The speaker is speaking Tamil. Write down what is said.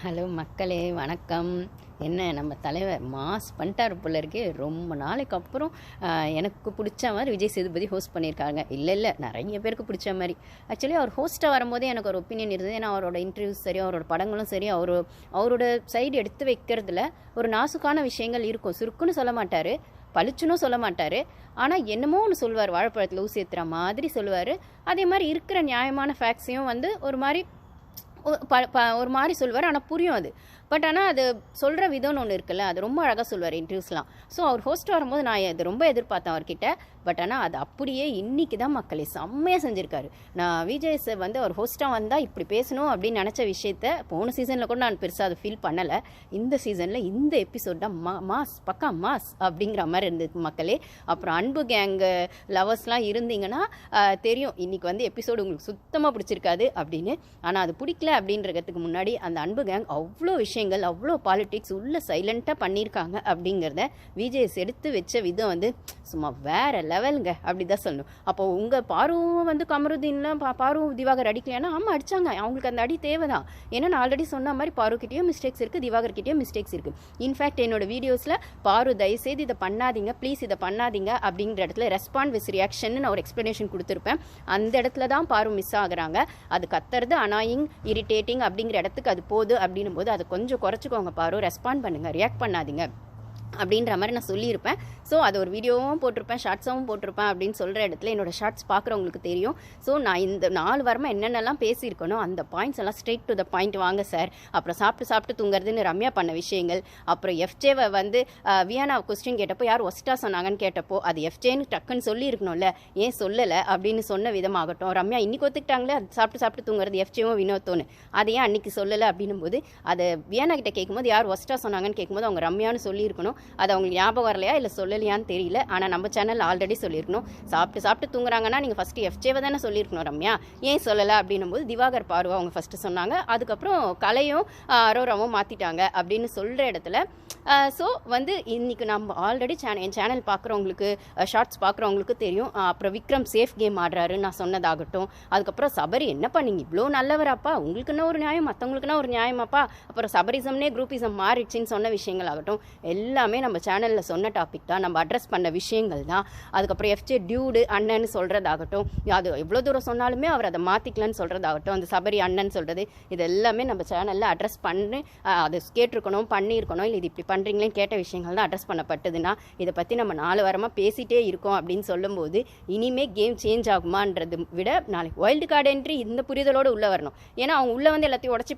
ஹலோ மக்களே, வணக்கம். என்ன நம்ம தலைவர் மாஸ் பண்ணிட்டார் போல இருக்கே. ரொம்ப நாளைக்கு அப்புறம் எனக்கு பிடிச்ச மாதிரி விஜய் சேதுபதி ஹோஸ்ட் பண்ணியிருக்காங்க. இல்லை நிறைய பேருக்கு பிடிச்ச மாதிரி. ஆக்சுவலி அவர் ஹோஸ்ட்டாக வரும்போதே எனக்கு ஒரு ஒப்பீனியன் இருந்தது. ஏன்னா அவரோட இன்டர்வியூஸ் சரி, அவரோட படங்களும் சரி, அவரோட சைடு எடுத்து வைக்கிறதுல ஒரு நாசுக்கான விஷயங்கள் இருக்கும். சுருக்குன்னு சொல்ல மாட்டார், பளிச்சுன்னு சொல்ல மாட்டார். ஆனால் என்னமோ ஒன்று சொல்லுவார், வாழைப்பழத்தில் ஊசி ஏற்றுற மாதிரி சொல்லுவார். அதே மாதிரி இருக்கிற நியாயமான ஃபேக்ட்ஸையும் ஒரு மாதிரி ஒரு மாதிரி சொல்லுவார். ஆனால் புரியும் அது. பட் ஆனால் அது சொல்கிற விதம்னு ஒன்று இருக்குல்ல, அது ரொம்ப அழகாக சொல்லுவார் இன்டர்வியூஸ்லாம். ஸோ அவர் ஹோஸ்ட் வரும்போது நான் இது ரொம்ப எதிர்பார்த்தேன் அவர்கிட்ட. பட் ஆனால் அது அப்படியே இன்றைக்கி தான் மக்களே செம்மையாக செஞ்சுருக்காரு. நான் விஜய் சார் அவர் ஹோஸ்ட்டாக வந்தால் இப்படி பேசணும் அப்படின்னு நினச்ச விஷயத்த போன சீசனில் கூட நான் பெருசாக அதை ஃபீல் பண்ணலை. இந்த சீசனில் இந்த எபிசோட் தான் மாஸ், பக்கா மாஸ் அப்படிங்கிற மாதிரி இருந்தது மக்களே. அப்புறம் அன்பு கேங்கு லவர்ஸ்லாம் இருந்தீங்கன்னா தெரியும் இன்றைக்கி எபிசோடு உங்களுக்கு சுத்தமாக பிடிச்சிருக்காது அப்படின்னு. ஆனால் அது பிடிக்கல அப்படின்றதுக்கு முன்னாடி அந்த அன்பு கேங் அவ்வளோ விஷயங்கள், அவ்வளோ பாலிடிக்ஸ் உள்ள சைலண்ட்டாக பண்ணியிருக்காங்க அப்படிங்கிறத விஜய்ஸ் எடுத்து வச்ச விதம் சும்மா வேற லெவலுங்க அப்படி தான் சொல்லணும். அப்போ உங்கள் பாருவும் கமருதீன்லாம் பாருவும் திவாகர் அடிக்கலையானா ஆமாம் அடித்தாங்க. அவங்களுக்கு அந்த அடி தேவை தான். ஏன்னா நான் ஆல்ரெடி சொன்ன மாதிரி பாருக்கிட்டேயும் மிஸ்டேக்ஸ் இருக்குது, திவாகர்கிட்டையும் மிஸ்டேக்ஸ் இருக்குது. இன்ஃபேக்ட் என்னோட வீடியோஸில் பாரு தயவுசெய்து இதை பண்ணாதீங்க, ப்ளீஸ் இதை பண்ணாதீங்க அப்படிங்கிற இடத்துல ரெஸ்பாண்ட் வித் ரியாக்ஷன் நான் ஒரு எக்ஸ்ப்ளனேஷன் கொடுத்துருப்பேன். அந்த இடத்துல தான் பாரு மிஸ் ஆகுறாங்க. அது கத்துறது அனாயிங், இரிட்டேட்டிங் அப்படிங்கிற இடத்துக்கு அது போகுது அப்படின்னும் போது அதை கொஞ்சம் குறைச்சிக்கோங்க பாரு, ரெஸ்பாண்ட் பண்ணுங்கள், ரியாக்ட் பண்ணாதீங்க அப்படின்ற மாதிரி நான் சொல்லியிருப்பேன். ஸோ அது ஒரு வீடியோவும் போட்டிருப்பேன், ஷார்ட்ஸாகவும் போட்டிருப்பேன். அப்படின்னு சொல்கிற இடத்துல என்னோடய ஷார்ட்ஸ் பார்க்குறவங்களுக்கு தெரியும். ஸோ நான் இந்த 4 வாரமாக என்னென்னலாம் பேசியிருக்கணும் அந்த பாயிண்ட்ஸ் எல்லாம் ஸ்ட்ரெயிட் டு த பாயிண்ட் வாங்க சார். அப்புறம் சாப்பிட்டு தூங்குறதுன்னு ரம்யா பண்ண விஷயங்கள், அப்புறம் எஃப்ஜேவை வியானா கொஸ்டின் கேட்டப்போ யார் ஒஸ்ட்டாக சொன்னாங்கன்னு கேட்டப்போ அது எஃப்ஜேன்னு டக்குன்னு சொல்லியிருக்கணும்ல, ஏன் சொல்லலை அப்படின்னு சொன்ன விதமாகட்டும். ரம்யா இன்னைக்கு ஒத்துக்கிட்டாங்களே அது சாப்பிட்டு தூங்குறது எஃப்ஜேவும் வினோத்தோன்னு, அதை ஏன் அன்றைக்கி சொல்லலை அப்படின்னும் போது அதை வியானா கிட்ட கேட்கும்போது யார் ஒஸ்ட்டாக சொன்னாங்கன்னு கேட்கும்போது அவங்க ரம்யான்னு சொல்லியிருக்கணும். அது அவங்களுக்கு ஞாபகம் வரலையா இல்லை சொல்லலையான்னு தெரியல. ஆனால் நம்ம சேனல் ஆல்ரெடி சொல்லியிருக்கணும், சாப்பிட்டு தூங்குறாங்கன்னா நீங்கள் ஃபஸ்ட்டு எஃப்ஜேவை தானே சொல்லியிருக்கணும் ரம்யா, ஏன் சொல்லலை அப்படின்னும் போது திவாகர் பாருவா அவங்க ஃபஸ்ட்டு சொன்னாங்க. அதுக்கப்புறம் கலையும் அரோராவும் மாற்றிட்டாங்க அப்படின்னு சொல்கிற இடத்துல ஸோ இன்றைக்கி நம்ம ஆல்ரெடி என் சேனல் பார்க்குறவங்களுக்கு, ஷார்ட்ஸ் பார்க்குறவங்களுக்கு தெரியும். அப்புறம் விக்ரம் சேஃப் கேம் ஆடுறாருன்னு நான் சொன்னதாகட்டும். அதுக்கப்புறம் சபரி என்ன பண்ணீங்க, இவ்வளோ நல்லவராப்பா, உங்களுக்குன்னா ஒரு நியாயம் மற்றவங்களுக்குன்னா ஒரு நியாயமாப்பா, அப்புறம் சபரிசம்னே குரூப்பிசம் மாறிடுச்சின்னு சொன்ன விஷயங்கள் ஆகட்டும், எல்லாமே நம்ம சேனலில் சொன்ன டாபிக் தான், நம்ம அட்ரஸ் பண்ண விஷயங்கள் தான். அதுக்கப்புறம் எஃப்ஜே டியூடு அண்ணன்னு சொல்கிறதாகட்டும், அது எவ்வளோ தூரம் சொன்னாலுமே அவர் அதை மாற்றிக்கலன்னு சொல்கிறதாகட்டும், அந்த சபரி அண்ணன் சொல்கிறது, இது எல்லாமே நம்ம சேனலில் அட்ரஸ் பண்ணி அதை கேட்டிருக்கணும், பண்ணியிருக்கணும். இல்லை இது இப்படி பண்ணுறீங்களேன்னு கேட்ட விஷயங்கள் தான் அட்ரஸ் பண்ணப்பட்டதுன்னா இதை பற்றி நம்ம 4 வாரமாக பேசிகிட்டே இருக்கோம் அப்படின்னு சொல்லும்போது இனிமேல் கேம் சேஞ்ச் ஆகுமான்றது விட நாளைக்கு வைல்டு கார்டு என்ட்ரி இந்த புரிதலோடு உள்ளே வரணும். ஏன்னா அவங்க உள்ளே எல்லாத்தையும் உடச்சி